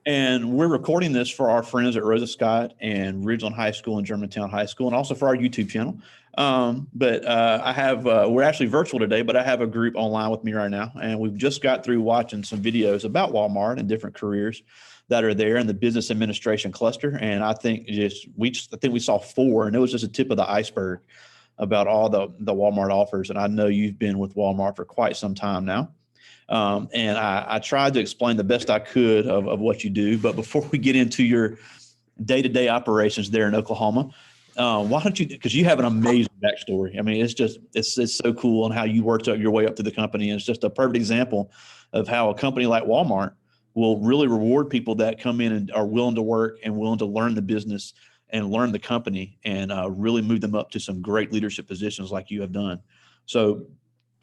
And we're recording this for our friends at Rosa Scott and Ridgeland High School and Germantown High School, and also for our YouTube channel. But I have, we're actually virtual today, but I have a group online with me right now. And we've just got through watching some videos about Walmart and different careers that are there in the business administration cluster. And I think we saw 4, and it was just a tip of the iceberg about all the Walmart offers. And I know you've been with Walmart for quite some time now. And I tried to explain the best I could of what you do. But before we get into your day-to-day operations there in Oklahoma, why don't you, because you have an amazing backstory. I mean, it's so cool on how you worked your way up to the company. And it's just a perfect example of how a company like Walmart will really reward people that come in and are willing to work and willing to learn the business and learn the company and really move them up to some great leadership positions like you have done. So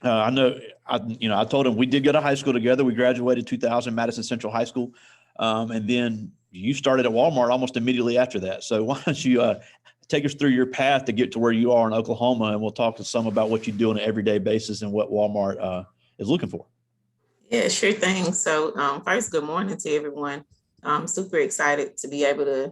I know, I told him we did go to high school together. We graduated 2000 Madison Central High School. And then you started at Walmart almost immediately after that. So why don't you take us through your path to get to where you are in Oklahoma, and we'll talk to some about what you do on an everyday basis and what Walmart is looking for. Yeah, sure thing. So first, good morning to everyone. I'm super excited to be able to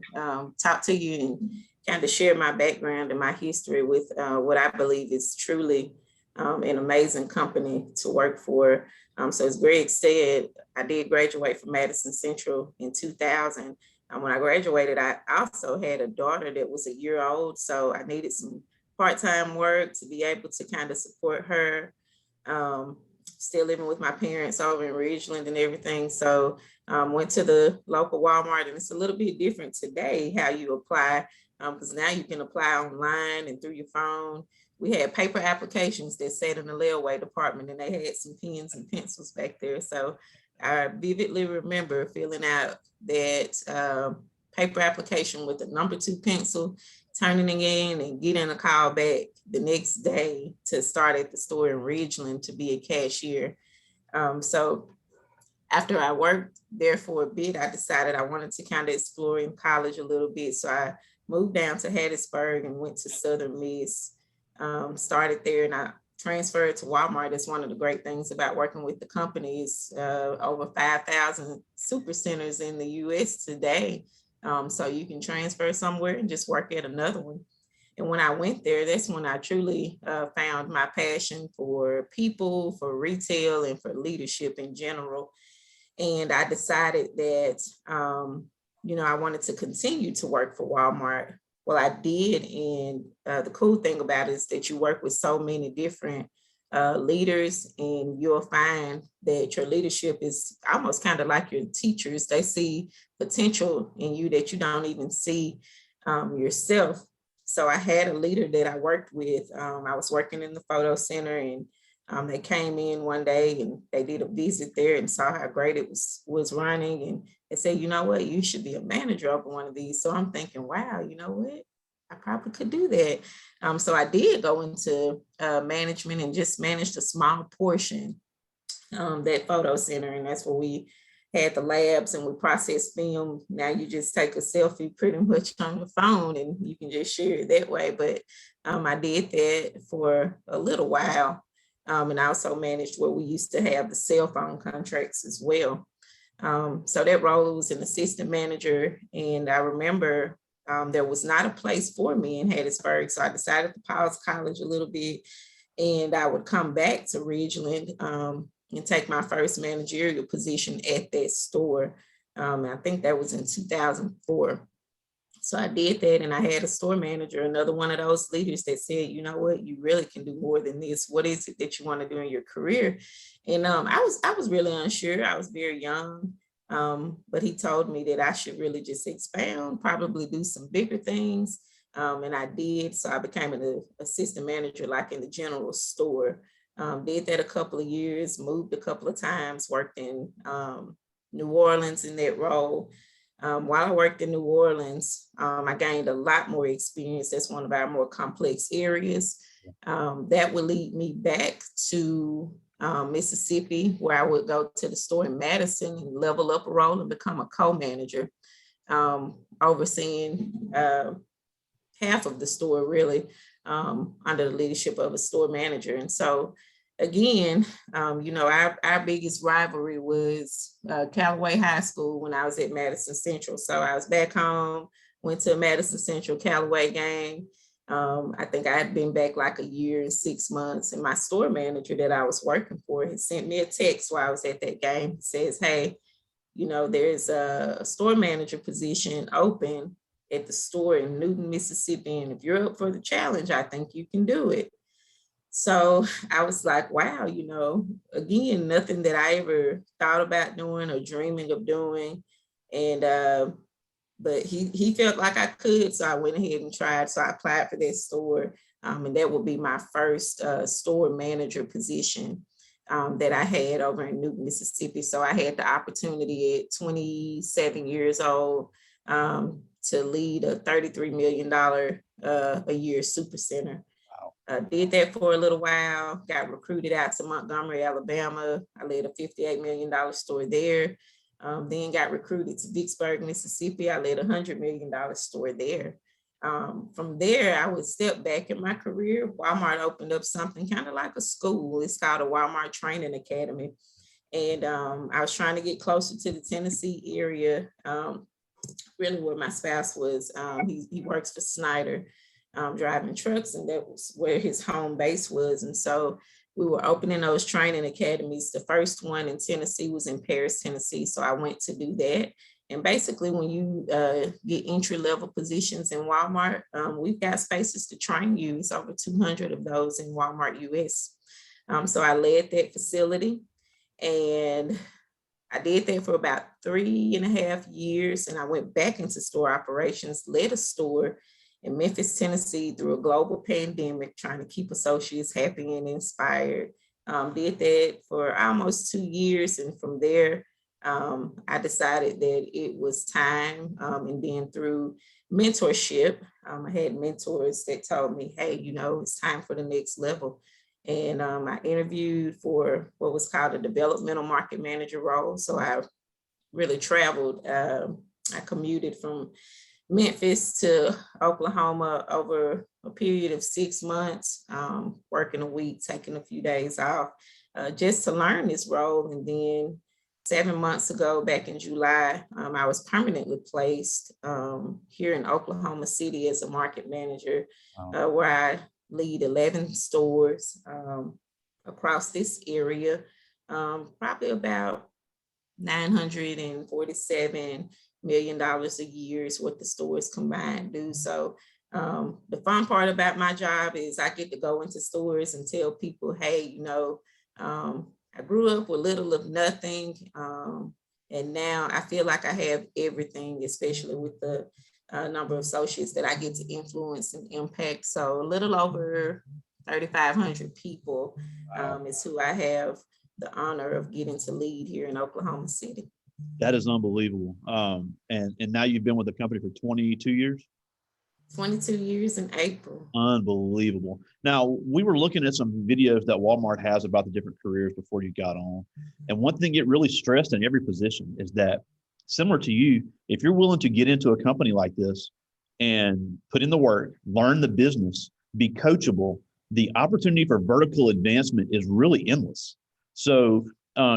talk to you and kind of share my background and my history with what I believe is truly an amazing company to work for. So as Greg said, I did graduate from Madison Central in 2000. When I graduated, I also had a daughter that was a year old. So I needed some part-time work to be able to kind of support her. Still living with my parents over in Ridgeland and everything. So went to the local Walmart, and it's a little bit different today how you apply, because now you can apply online and through your phone. We had paper applications that sat in the layaway department, and they had some pens and pencils back there. So I vividly remember filling out that paper application with the number 2 pencil, turning it in and getting a call back the next day to start at the store in Ridgeland to be a cashier. So after I worked there for a bit, I decided I wanted to kind of explore in college a little bit. So I moved down to Hattiesburg and went to Southern Miss, started there, and I transferred to Walmart. That's one of the great things about working with the companies, over 5,000 super centers in the US today. So you can transfer somewhere and just work at another one. And when I went there, that's when I truly found my passion for people, for retail, and for leadership in general. And I decided that, I wanted to continue to work for Walmart. Well, I did. And the cool thing about it is that you work with so many different leaders, and you'll find that your leadership is almost kind of like your teachers. They see potential in you that you don't even see yourself. So I had a leader that I worked with. I was working in the photo center, and they came in one day and they did a visit there and saw how great it was running. And they said, you know what, you should be a manager over one of these. So I'm thinking, wow, you know what? I probably could do that. So I did go into management and just managed a small portion, that photo center. And that's where we had the labs and we processed film. Now you just take a selfie pretty much on your phone and you can just share it that way. But I did that for a little while. And I also managed where we used to have the cell phone contracts as well. So that role was an assistant manager. And I remember there was not a place for me in Hattiesburg. So I decided to pause college a little bit, and I would come back to Ridgeland and take my first managerial position at that store. I think that was in 2004. So I did that, and I had a store manager, another one of those leaders that said, you know what, you really can do more than this. What is it that you want to do in your career? And I was really unsure. I was very young. But he told me that I should really just expound, probably do some bigger things. And I did. So I became an assistant manager, like in the general store. Did that a couple of years, moved a couple of times, worked in New Orleans in that role. While I worked in New Orleans, I gained a lot more experience. That's one of our more complex areas. That would lead me back to Mississippi, where I would go to the store in Madison and level up a role and become a co-manager, overseeing half of the store really, under the leadership of a store manager. And so again, our biggest rivalry was Callaway High School when I was at Madison Central. So I was back home, went to a Madison Central Callaway game. I think I had been back like a year and 6 months, and my store manager that I was working for had sent me a text while I was at that game. It says, hey, there's a store manager position open at the store in Newton, Mississippi. And if you're up for the challenge, I think you can do it. So I was like, wow, again, nothing that I ever thought about doing or dreaming of doing. And, but he felt like I could. So I went ahead and tried. So I applied for that store. And that would be my first store manager position that I had over in Newton, Mississippi. So I had the opportunity at 27 years old to lead a $33 million a year super center. Did that for a little while, got recruited out to Montgomery, Alabama. I led a $58 million store there. Then got recruited to Vicksburg, Mississippi. I led a $100 million store there. From there, I would step back in my career. Walmart opened up something kind of like a school. It's called a Walmart Training Academy. And I was trying to get closer to the Tennessee area, really where my spouse was. He works for Snyder. Driving trucks, and that was where his home base was. And so we were opening those training academies. The first one in Tennessee was in Paris, Tennessee. So I went to do that. And basically, when you get entry-level positions in Walmart, we've got spaces to train you. It's over 200 of those in Walmart US. So I led that facility, and I did that for about 3.5 years. And I went back into store operations, led a store in Memphis, Tennessee through a global pandemic, trying to keep associates happy and inspired. Did that for almost 2 years. And from there, I decided that it was time. And then through mentorship, I had mentors that told me, hey, it's time for the next level. And I interviewed for what was called a developmental market manager role. So I really traveled. I commuted from Memphis to Oklahoma over a period of 6 months, working a week, taking a few days off, just to learn this role. And then 7 months ago, back in July, I was permanently placed here in Oklahoma City as a market manager, where I lead 11 stores across this area, probably about $947 million a year is what the stores combined do. So the fun part about my job is I get to go into stores and tell people, hey, I grew up with little of nothing. And now I feel like I have everything, especially with the number of associates that I get to influence and impact. So a little over 3,500 people is who I have the honor of getting to lead here in Oklahoma City. That is unbelievable. And now you've been with the company for 22 years? 22 years in April. Unbelievable. Now, we were looking at some videos that Walmart has about the different careers before you got on. And one thing it really stressed in every position is that, similar to you, if you're willing to get into a company like this and put in the work, learn the business, be coachable, the opportunity for vertical advancement is really endless. So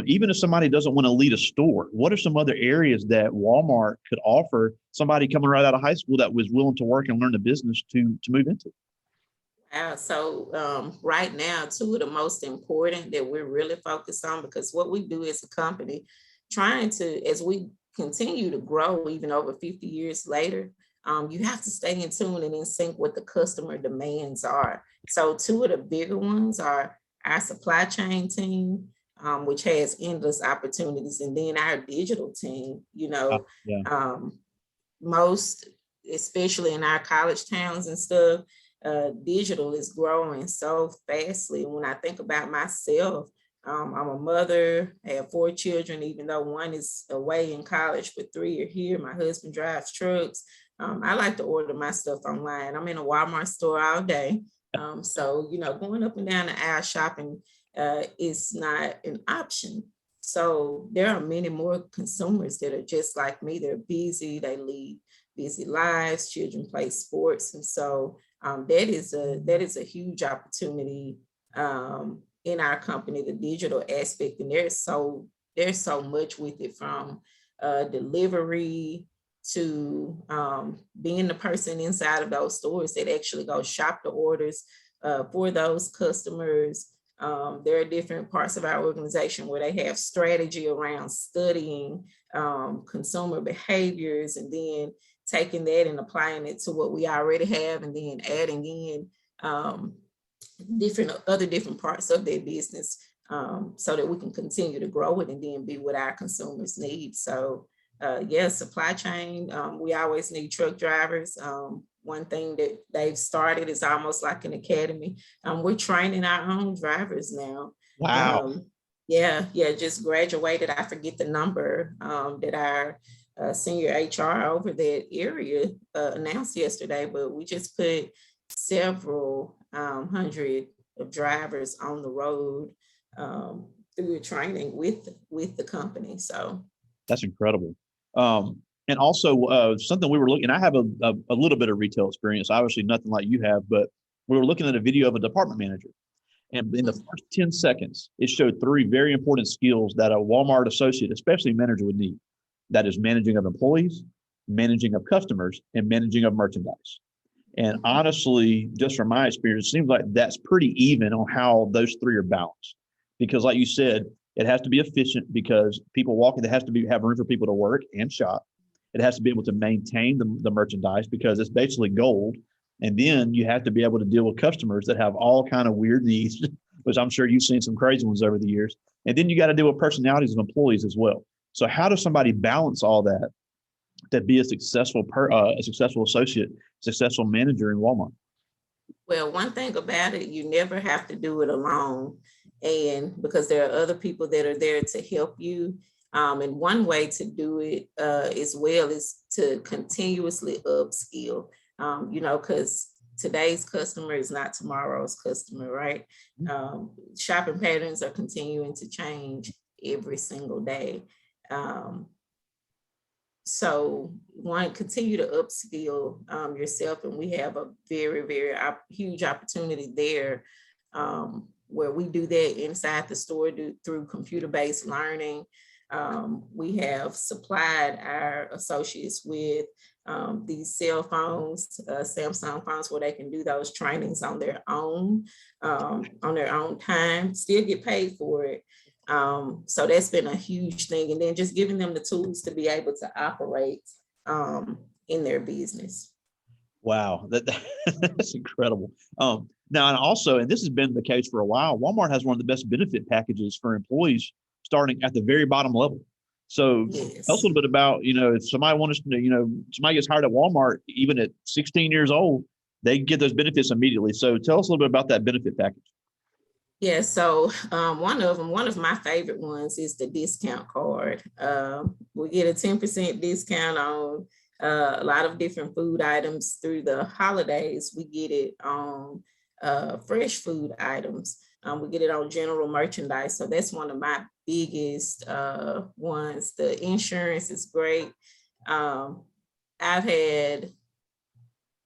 even if somebody doesn't want to lead a store, what are some other areas that Walmart could offer somebody coming right out of high school that was willing to work and learn the business to move into? So right now, two of the most important that we're really focused on, because what we do as a company, trying to, as we continue to grow, even over 50 years later, you have to stay in tune and in sync with the customer demands are. So two of the bigger ones are our supply chain team, which has endless opportunities, and then our digital team. Most, especially in our college towns and stuff, digital is growing so fastly. And when I think about myself, I'm a mother, I have 4 children, even though one is away in college, but 3 are here. My husband drives trucks. I like to order my stuff online. I'm in a Walmart store all day. So, going up and down the aisle shopping is not an option. So there are many more consumers that are just like me. They're busy, they lead busy lives, children play sports. And so that is a huge opportunity in our company, the digital aspect, and there's so much with it, from delivery to being the person inside of those stores that actually go shop the orders for those customers. There are different parts of our organization where they have strategy around studying consumer behaviors, and then taking that and applying it to what we already have, and then adding in different parts of their business, so that we can continue to grow it and then be what our consumers need. So supply chain, we always need truck drivers. One thing that they've started is almost like an academy. We're training our own drivers now. Wow. Just graduated. I forget the number that our senior HR over that area announced yesterday, but we just put several hundred of drivers on the road through the training with the company. So that's incredible. And also something we were looking, I have a little bit of retail experience, obviously nothing like you have, but we were looking at a video of a department manager. And in the first 10 seconds, it showed 3 very important skills that a Walmart associate, especially manager, would need. That is managing of employees, managing of customers, and managing of merchandise. And honestly, just from my experience, it seems like that's pretty even on how those 3 are balanced. Because like you said, it has to be efficient, because people walking, there has to have room for people to work and shop. It has to be able to maintain the merchandise, because it's basically gold. And then you have to be able to deal with customers that have all kind of weird needs, which I'm sure you've seen some crazy ones over the years. And then you got to deal with personalities of employees as well. So how does somebody balance all that to be a successful associate, successful manager in Walmart? Well, one thing about it, you never have to do it alone, and because there are other people that are there to help you. And one way to do it as well is to continuously upskill, because today's customer is not tomorrow's customer, right? Shopping patterns are continuing to change every single day. So one, continue to upskill yourself. And we have a very, very huge opportunity there, where we do that inside the store through computer-based learning. We have supplied our associates with these cell phones, Samsung phones, where they can do those trainings on their own time, still get paid for it. So that's been a huge thing. And then just giving them the tools to be able to operate in their business. Wow, that's incredible. Now, and also, and this has been the case for a while, Walmart has one of the best benefit packages for employees, starting at the very bottom level. So yes. Tell us a little bit about, if somebody wants to, somebody gets hired at Walmart, even at 16 years old, they get those benefits immediately. So tell us a little bit about that benefit package. Yeah, so one of my favorite ones is the discount card. We get a 10% discount on a lot of different food items through the holidays. We get it on fresh food items. We get it on general merchandise. So that's one of my biggest ones. The insurance is great. I've had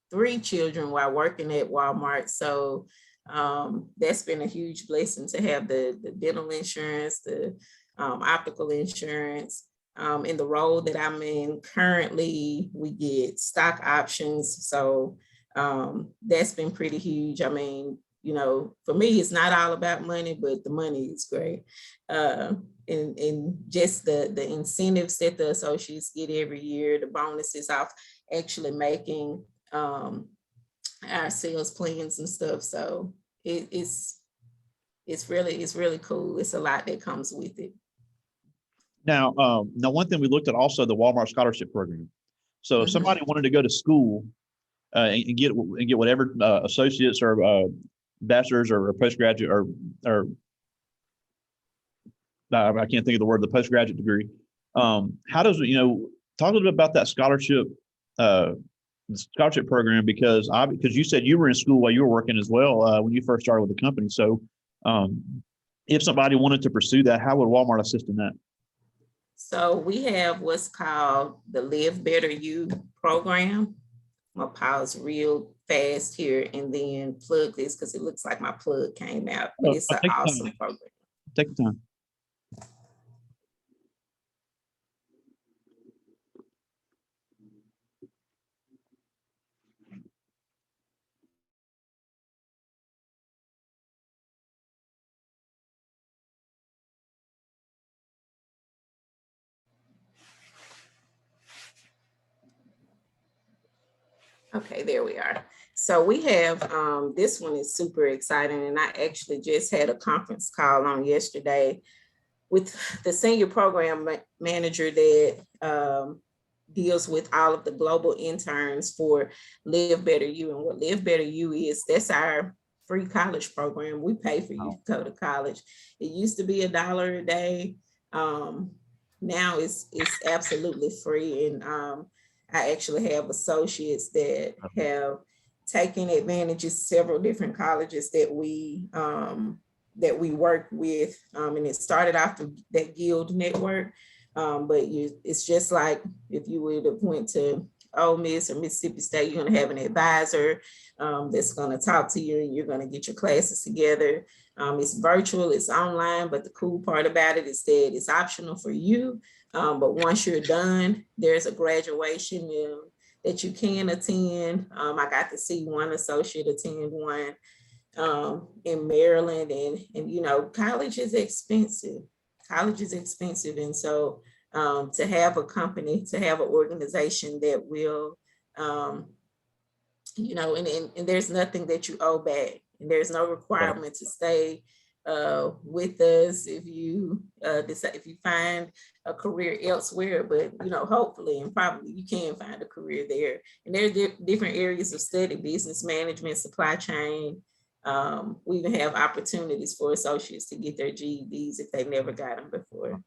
3 children while working at Walmart. So that's been a huge blessing to have the dental insurance, the optical insurance. In the role that I'm in currently, we get stock options. So that's been pretty huge. I mean, for me, it's not all about money, but the money is great. And just the incentives that the associates get every year, the bonuses off actually making our sales plans and stuff. So it's really cool. It's a lot that comes with it. Now, one thing we looked at also the Walmart Scholarship Program. So if somebody wanted to go to school and get whatever associates or bachelor's or postgraduate or I can't think of the word, the postgraduate degree. How does, talk a little bit about that scholarship program, because you said you were in school while you were working as well when you first started with the company. So if somebody wanted to pursue that, how would Walmart assist in that? So we have what's called the Live Better You program. I'm gonna pause real fast here and then plug this because it looks like my plug came out, but it's an Take your awesome time. program. Take your time. Okay, there we are. So we have, this one is super exciting, and I actually just had a conference call on yesterday with the senior program manager that deals with all of the global interns for Live Better You. And what Live Better You is, that's our free college program. We pay for you to go to college. It used to be $1 a day. Now it's absolutely free. And I actually have associates that have taken advantage of several different colleges that we work with. And it started off that Guild network. But it's just like if you would have went to Ole Miss or Mississippi State, you're gonna have an advisor that's gonna talk to you, and you're gonna get your classes together. It's virtual, it's online, but the cool part about it is that it's optional for you. But once you're done, there's a graduation that you can attend. I got to see one associate attend one in Maryland, and you know, college is expensive. College is expensive, and so to have a company, to have an organization that will, you know, and there's nothing that you owe back, and there's no requirement to stay with us if you decide, if you find a career elsewhere. But you know, hopefully and probably you can find a career there. And there are different areas of study: business management, supply chain. We even have opportunities for associates to get their GEDs if they never got them before.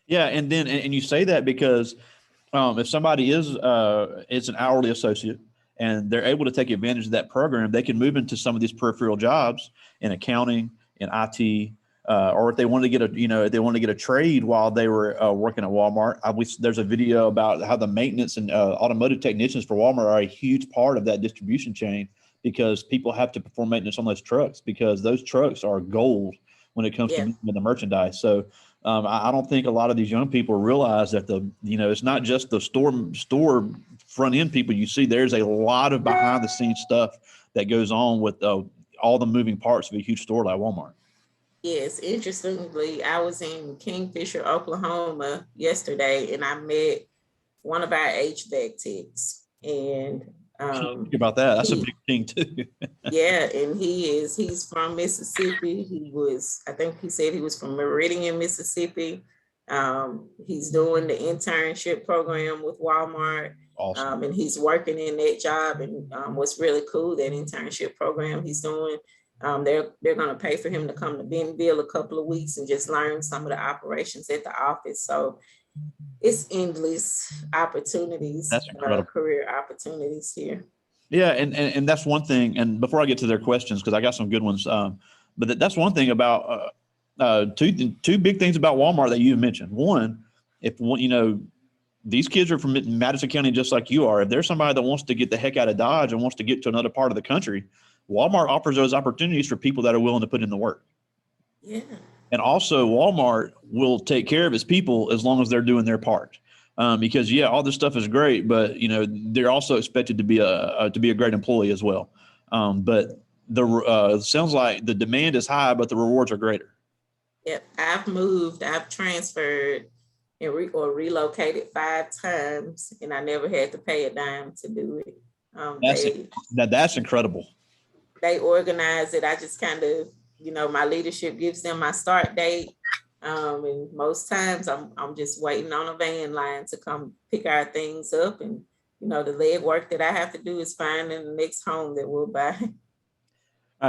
Yeah, and then and you say that because if somebody is it's an hourly associate and they're able to take advantage of that program, they can move into some of these peripheral jobs in accounting, in IT, or if they wanted to get if they wanted to get a trade while they were working at Walmart. There's a video about how the maintenance and automotive technicians for Walmart are a huge part of that distribution chain, because people have to perform maintenance on those trucks, because those trucks are gold when it comes to the merchandise. So I don't think a lot of these young people realize that it's not just the store front end people you see. There's a lot of behind the scenes stuff that goes on with all the moving parts of a huge store like Walmart. Yes, interestingly, I was in Kingfisher, Oklahoma yesterday, and I met one of our HVAC techs. And think about that. That's a big thing too. yeah, and he's from Mississippi. I think he said he was from Meridian, Mississippi. He's doing the internship program with Walmart. Awesome. And he's working in that job. And what's really cool, that internship program he's doing, they're going to pay for him to come to Bentonville a couple of weeks and just learn some of the operations at the office. So it's endless opportunities. That's incredible. Career opportunities here. Yeah, and that's one thing. And before I get to their questions, because I got some good ones, but that's one thing about two big things about Walmart that you mentioned. One, these kids are from Madison County just like you are. If there's somebody that wants to get the heck out of Dodge and wants to get to another part of the country, Walmart offers those opportunities for people that are willing to put in the work. Yeah. And also Walmart will take care of its people as long as they're doing their part. Because all this stuff is great, but they're also expected to be a great employee as well. But it sounds like the demand is high, but the rewards are greater. Yep, I've transferred or relocated 5 times, and I never had to pay a dime to do it. That's incredible. They organize it. I just kind of, my leadership gives them my start date. And most times I'm just waiting on a van line to come pick our things up. And, the leg work that I have to do is finding the next home that we'll buy. All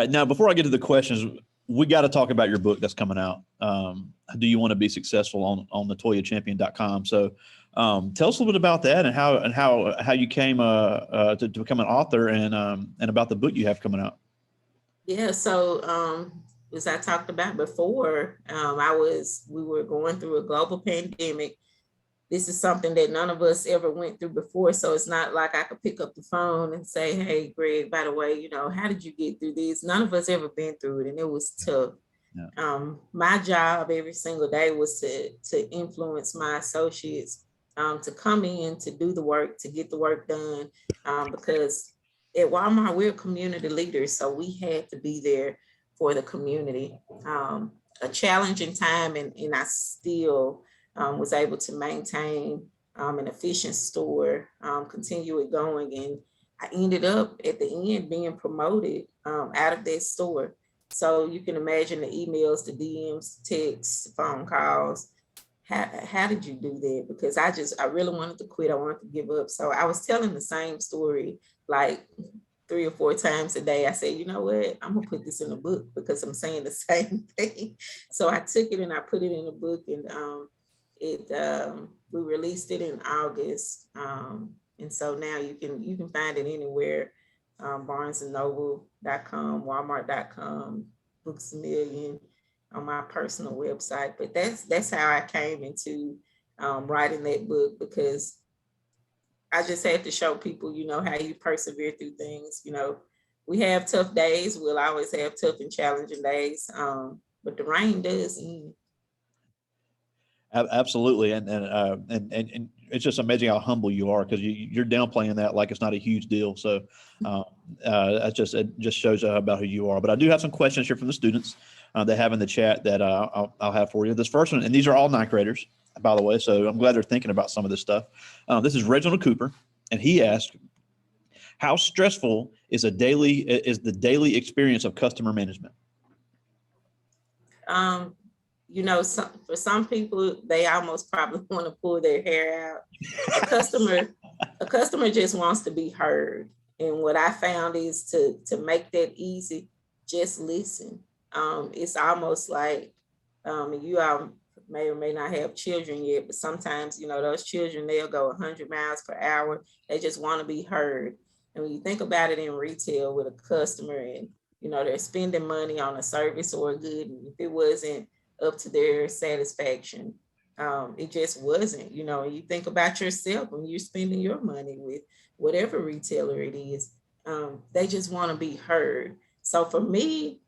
right. Now, before I get to the questions, we got to talk about your book that's coming out. Do you want to be successful on NatoyaChampion.com? So tell us a little bit about that and how you came to become an author and about the book you have coming out. Yeah. So as I talked about before, we were going through a global pandemic. this is something that none of us ever went through before. So it's not like I could pick up the phone and say, hey, Greg, by the way, how did you get through this? None of us ever been through it, and it was tough. Yeah. My job every single day was to influence my associates to come in, to do the work, to get the work done, because at Walmart, we're community leaders, so we had to be there for the community. A challenging time, and I still was able to maintain an efficient store, continue it going, and I ended up at the end being promoted out of that store. So you can imagine the emails, the DMs, texts, phone calls. How did you do that? Because I really wanted to quit. I wanted to give up. So I was telling the same story like 3 or 4 times a day. I said, you know what? I'm gonna put this in a book because I'm saying the same thing. So I took it and I put it in a book, and we released it in August. And so now you can find it anywhere. BarnesandNoble.com, Walmart.com, Books a Million, on my personal website. But that's how I came into writing that book, because I just had to show people, how you persevere through things. We have tough days. We'll always have tough and challenging days, but the rain does end. Absolutely, and it's just amazing how humble you are, because you're downplaying that like it's not a huge deal. So it just shows about who you are. But I do have some questions here from the students they have in the chat that I'll have for you. This first one, and these are all 9th graders, by the way, so I'm glad they're thinking about some of this stuff. This is Reginald Cooper, and he asked, "How stressful is the daily experience of customer management?" For some people, they almost probably want to pull their hair out. A customer just wants to be heard. And what I found is to make that easy, just listen. It's almost like you all may or may not have children yet, but sometimes, those children, they'll go 100 miles per hour. They just want to be heard. And when you think about it in retail with a customer, and, they're spending money on a service or a good, and if it wasn't up to their satisfaction, it just wasn't. And you think about yourself when you're spending your money with whatever retailer it is, they just want to be heard. So for me,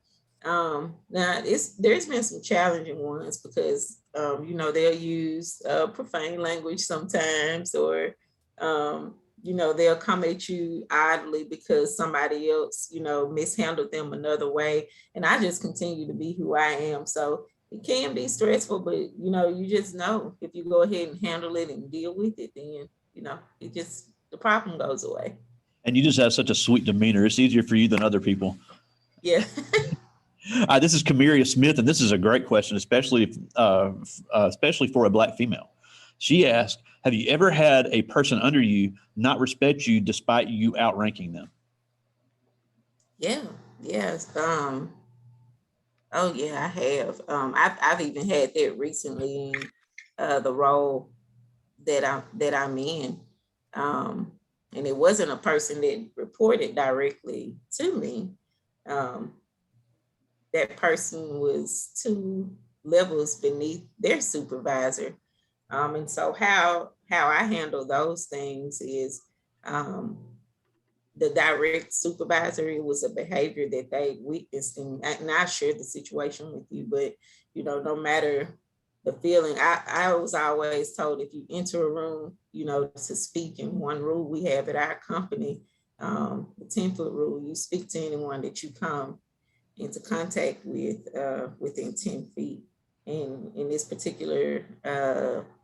now there's been some challenging ones, because they'll use profane language sometimes, or they'll come at you oddly because somebody else mishandled them another way, and I just continue to be who I am. So it can be stressful, but you just know if you go ahead and handle it and deal with it, then the problem goes away. And you just have such a sweet demeanor. It's easier for you than other people. Yeah. This is Camiria Smith, and this is a great question, especially for a Black female. She asked, "Have you ever had a person under you not respect you despite you outranking them?" Yeah. Yes. Oh yeah, I have. I've even had that recently in the role that I'm in, and it wasn't a person that reported directly to me. That person was 2 levels beneath their supervisor, and so how I handle those things is. The direct supervisor, it was a behavior that they witnessed, and I shared the situation with you, but no matter the feeling, I was always told, if you enter a room, to speak in one rule we have at our company, the 10-foot rule, you speak to anyone that you come into contact with within 10 feet. And in this particular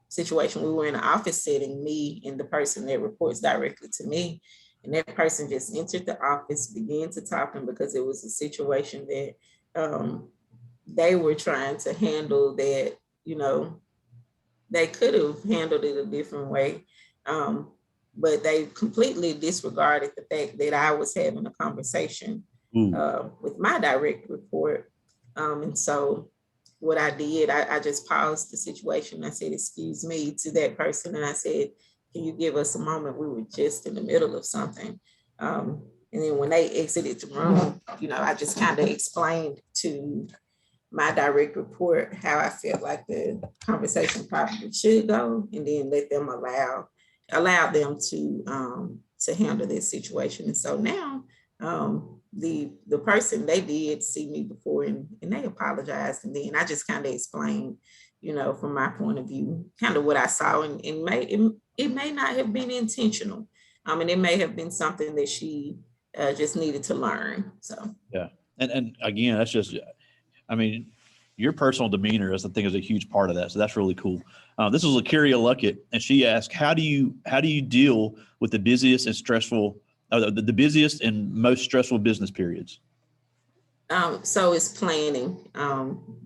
situation, we were in an office setting, me and the person that reports directly to me. And that person just entered the office, began to talking, because it was a situation that they were trying to handle that, they could have handled it a different way. But they completely disregarded the fact that I was having a conversation with my direct report. And so what I did, I just paused the situation. I said, "Excuse me," to that person. And I said, "Can you give us a moment? We were just in the middle of something." And then when they exited the room, I just kind of explained to my direct report, how I felt like the conversation probably should go, and then let them allow them to handle this situation. And so now the person, they did see me before, and they apologized, and then I just kind of explained, from my point of view, kind of what I saw, and it may not have been intentional. And it may have been something that she just needed to learn. So yeah, and again, that's just, I mean, your personal demeanor, I think, is a huge part of that. So that's really cool. This is Lakeria Luckett, and she asked, how do you deal with the busiest and stressful, the busiest and most stressful business periods? So it's planning.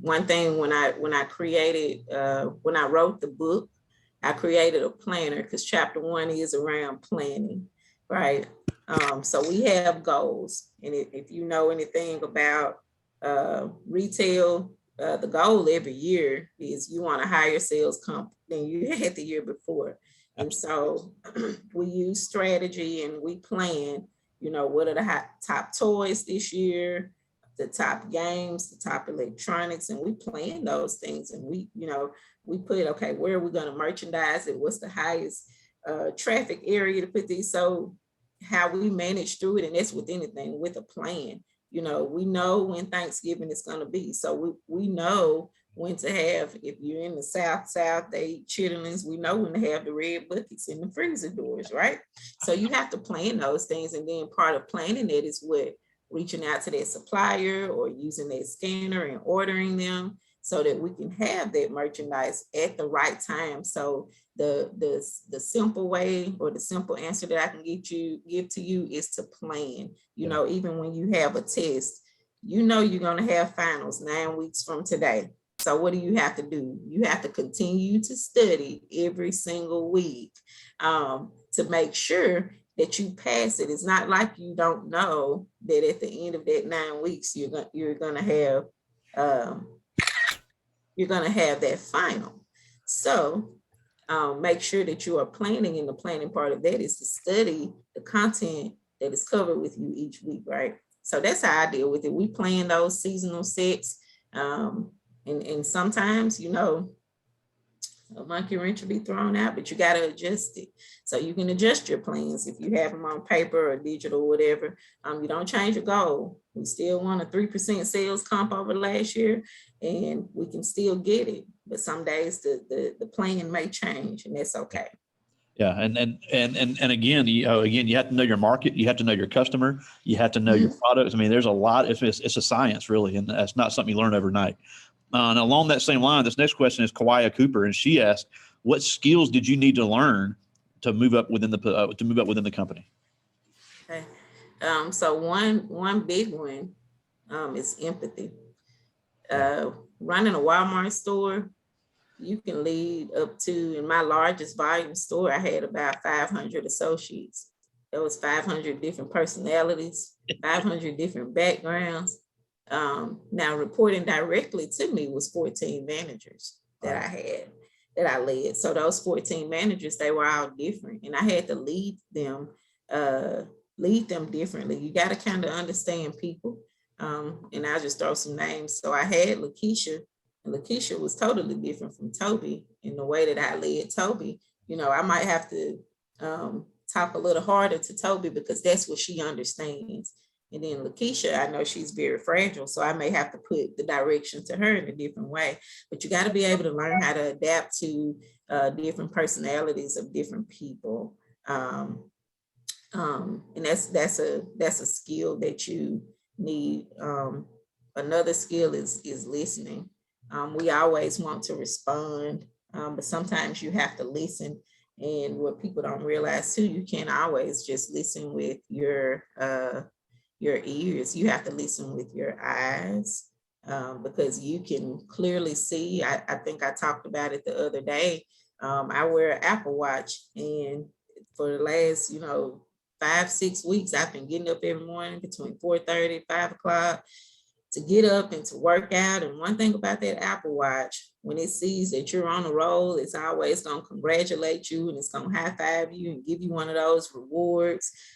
One thing, when I wrote the book, I created a planner, because chapter 1 is around planning, right? So we have goals, and if you know anything about retail, the goal every year is you want a higher sales comp than you had the year before. And so we use strategy, and we plan, what are the top toys this year, the top games, the top electronics, and we plan those things. And we put, okay, where are we going to merchandise it? What's the highest traffic area to put these? So how we manage through it, and that's with anything, with a plan. We know when Thanksgiving is going to be. So we know when to have, if you're in the South, they eat chitlins. We know when to have the red buckets in the freezer doors, right? So you have to plan those things. And then part of planning it is what? Reaching out to their supplier or using their scanner and ordering them, so that we can have that merchandise at the right time. So the simple way, or the simple answer that I can give to you is to plan. Even when you have a test, you're going to have finals 9 weeks from today. So what do you have to do? You have to continue to study every single week to make sure that you pass it. It's not like you don't know that at the end of that 9 weeks, you're going to have that final. So make sure that you are planning, and the planning part of that is to study the content that is covered with you each week, right? So that's how I deal with it. We plan those seasonal sets, and sometimes, a monkey wrench will be thrown out, but you got to adjust it. So you can adjust your plans if you have them on paper or digital, or whatever. You don't change your goal. We still want a 3% sales comp over last year, and we can still get it. But some days the plan may change, and that's okay. Yeah, and again, you have to know your market. You have to know your customer. You have to know your products. I mean, there's a lot. It's a science, really, and that's not something you learn overnight. And along that same line, this next question is Kawaya Cooper, and she asked, "What skills did you need to learn to move up within the company?" Okay, so one big one is empathy. Running a Wal-Mart store, you can lead up to, in my largest volume store, I had about 500 associates. There was 500 different personalities, 500 different backgrounds. Now, reporting directly to me was 14 managers that I had, that I led. So those 14 managers, they were all different, and I had to lead them differently. You got to kind of understand people. And I'll just throw some names. So I had Lakeisha, and Lakeisha was totally different from Toby in the way that I led Toby. I might have to talk a little harder to Toby, because that's what she understands. And then Lakeisha, I know she's very fragile, so I may have to put the direction to her in a different way. But you got to be able to learn how to adapt to different personalities of different people. And that's a skill that you need. Another skill is listening. We always want to respond, but sometimes you have to listen. And what people don't realize too, you can't always just listen with your ears. You have to listen with your eyes, because you can clearly see. I think I talked about it the other day. I wear an Apple Watch, and for the last 5-6 weeks, I've been getting up every morning between 4:30 and 5 o'clock to get up and to work out. And one thing about that Apple Watch, when it sees that you're on a roll, it's always going to congratulate you, and it's going to high five you and give you one of those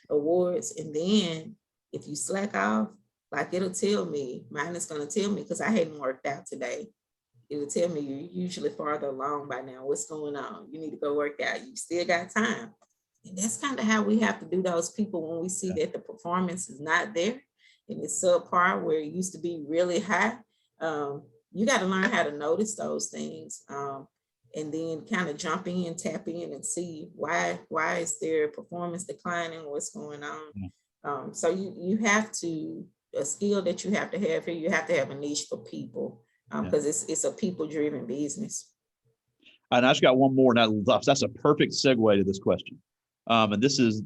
awards. And then if you slack off, Like it'll tell me, mine is going to tell me because I hadn't worked out today. It'll tell me you're usually farther along by now. What's going on? You need to go work out. You still got time. And that's kind of how we have to do those people when we see that the performance is not there and it's subpar where it used to be really high. You got to learn how to notice those things, and then kind of jump in, tap in, and see why is their performance declining? What's going on? So you have to, a skill that you have to have here. You have to have a niche for people because it's a people-driven business. And I just got one more. Now that's a perfect segue to this question. And this is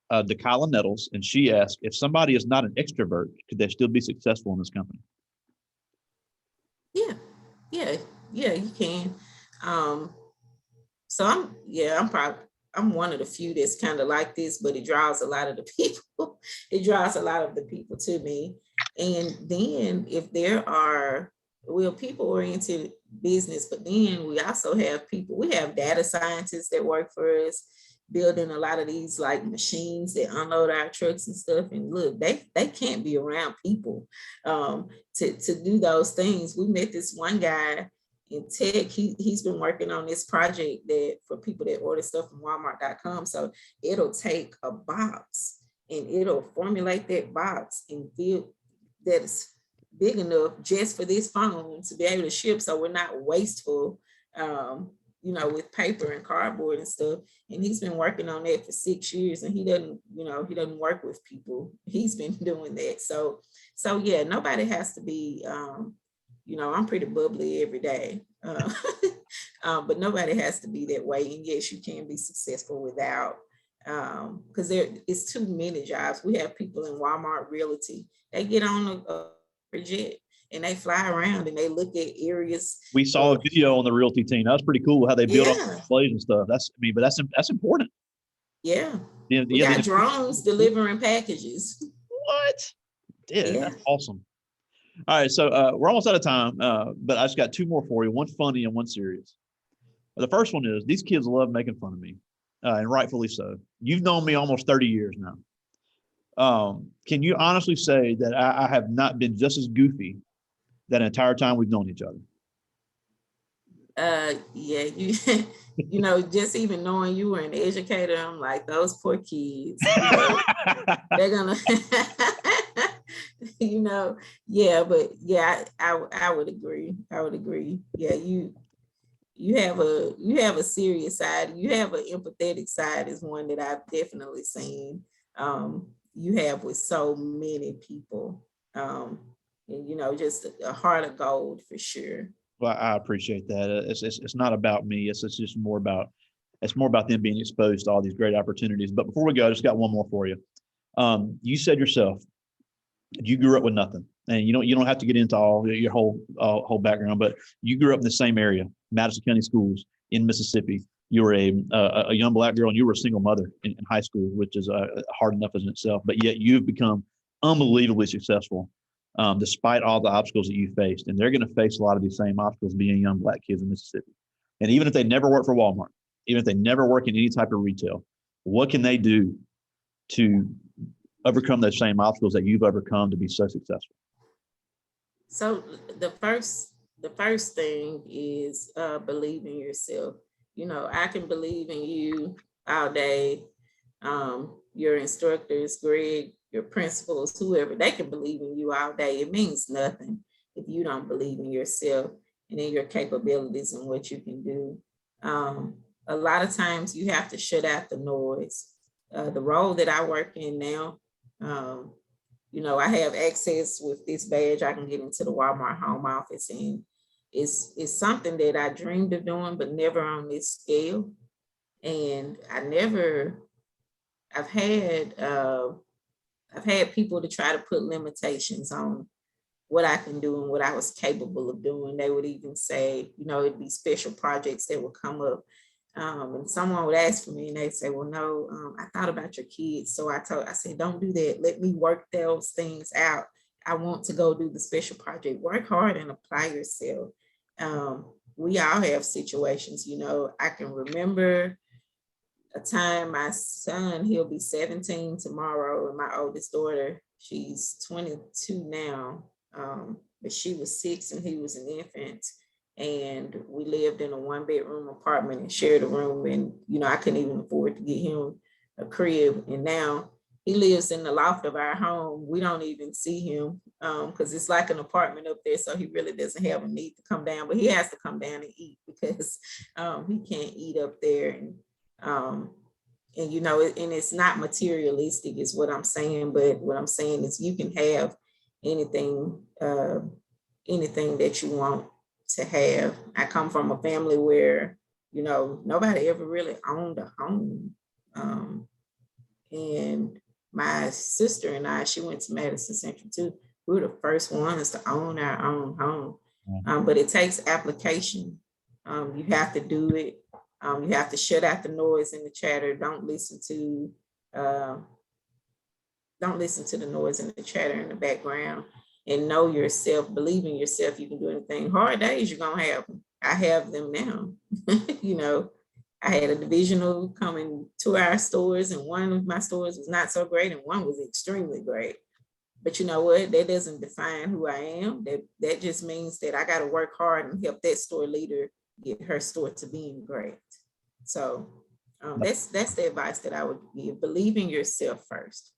Kyla Nettles, and she asked, if somebody is not an extrovert, could they still be successful in this company? Yeah, you can. So I'm one of the few that's kind of like this, but it draws a lot of the people. It draws a lot of the people to me. And then if there are, people-oriented business, but then we also have people, we have data scientists that work for us, building a lot of these like machines that unload our trucks and stuff. And look, they can't be around people to do those things. We met this one guy in tech. He's been working on this project that for people that order stuff from Walmart.com. So it'll take a box and it'll formulate that box and feel that it's big enough just for this phone to be able to ship. So we're not wasteful, with paper and cardboard and stuff. And he's been working on that for 6 years, and he doesn't work with people. He's been doing that. So yeah, nobody has to be, I'm pretty bubbly every day, but nobody has to be that way. And yes, you can be successful without, because there is too many jobs. We have people in Walmart Realty. They get on a jet and they fly around and they look at areas. We saw a video on the realty team. That was pretty cool how they built up displays and stuff. But that's important. Yeah. We got drones delivering packages. What? Yeah, that's awesome. All right, so we're almost out of time, but I just got two more for you, one funny and one serious. The first one is, these kids love making fun of me, and rightfully so. You've known me almost 30 years now. Can you honestly say that I have not been just as goofy that entire time we've known each other? Yeah, just even knowing you were an educator, I'm like, those poor kids, they're gonna, but yeah, I would agree. Yeah, you have a serious side. You have an empathetic side is one that I've definitely seen. You have with so many people, and just a heart of gold for sure. Well, I appreciate that. It's not about me. It's just more about them being exposed to all these great opportunities. But before we go, I just got one more for you. You said yourself, you grew up with nothing, and you don't have to get into all your whole background, but you grew up in the same area, Madison County Schools in Mississippi. You were a young Black girl, and you were a single mother in high school, which is hard enough as in itself. But yet you've become unbelievably successful, despite all the obstacles that you faced. And they're going to face a lot of these same obstacles being young Black kids in Mississippi. And even if they never work for Walmart, even if they never work in any type of retail, what can they do to overcome those same obstacles that you've overcome to be so successful? So the first thing is believe in yourself. I can believe in you all day. Your instructors, Greg, your principals, whoever, they can believe in you all day. It means nothing if you don't believe in yourself and in your capabilities and what you can do. A lot of times you have to shut out the noise. The role that I work in now, I have access with this badge. I can get into the Walmart home office, and it's something that I dreamed of doing, but never on this scale. And I've had people to try to put limitations on what I can do and what I was capable of doing. They would even say, it'd be special projects that would come up. And someone would ask for me and they'd say, well, no, I thought about your kids. So I said, don't do that. Let me work those things out. I want to go do the special project. Work hard and apply yourself. We all have situations, I can remember a time my son, he'll be 17 tomorrow, and my oldest daughter, She's 22 now, but she was 6 and he was an infant. And we lived in a 1-bedroom apartment and shared a room. And, you know, I couldn't even afford to get him a crib. And now he lives in the loft of our home. We don't even see him because it's like an apartment up there. So he really doesn't have a need to come down, but he has to come down and eat because he can't eat up there. And you know, and it's not materialistic is what I'm saying, but what I'm saying is you can have anything, anything that you want to have. I come from a family where, you know, nobody ever really owned a home. And my sister and I, she went to Madison Central too. We were the first ones to own our own home. But it takes application. You have to do it. You have to shut out the noise and the chatter. Don't listen to the noise and the chatter in the background, and know yourself, believe in yourself. You can do anything. Hard days, you're gonna have them. I have them now. You know, I had a divisional coming to our stores, and one of my stores was not so great and one was extremely great. But you know what? That doesn't define who I am. That just means that I got to work hard and help that store leader get her store to being great. So that's the advice that I would give. Believe in yourself first.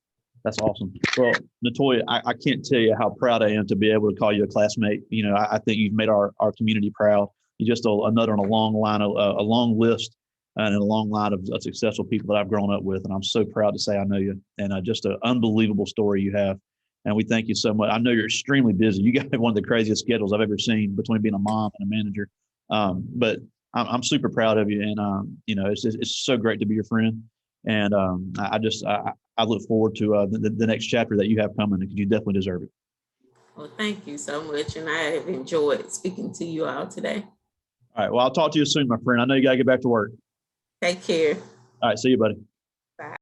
That's awesome. Well, Natoya, I can't tell you how proud I am to be able to call you a classmate. You know, I think you've made our community proud. You're just another on a long line, a long list and a long line of successful people that I've grown up with. And I'm so proud to say I know you, and just an unbelievable story you have. And we thank you so much. I know you're extremely busy. You got one of the craziest schedules I've eever seen between being a mom and a manager. But I'm super proud of you. And, you know, it's so great to be your friend. And I look forward to the next chapter that you have coming, because you definitely deserve it. Well, thank you so much. And I have enjoyed speaking to you all today. All right. Well, I'll talk to you soon, my friend. I know you got to get back to work. Take care. All right. See you, buddy.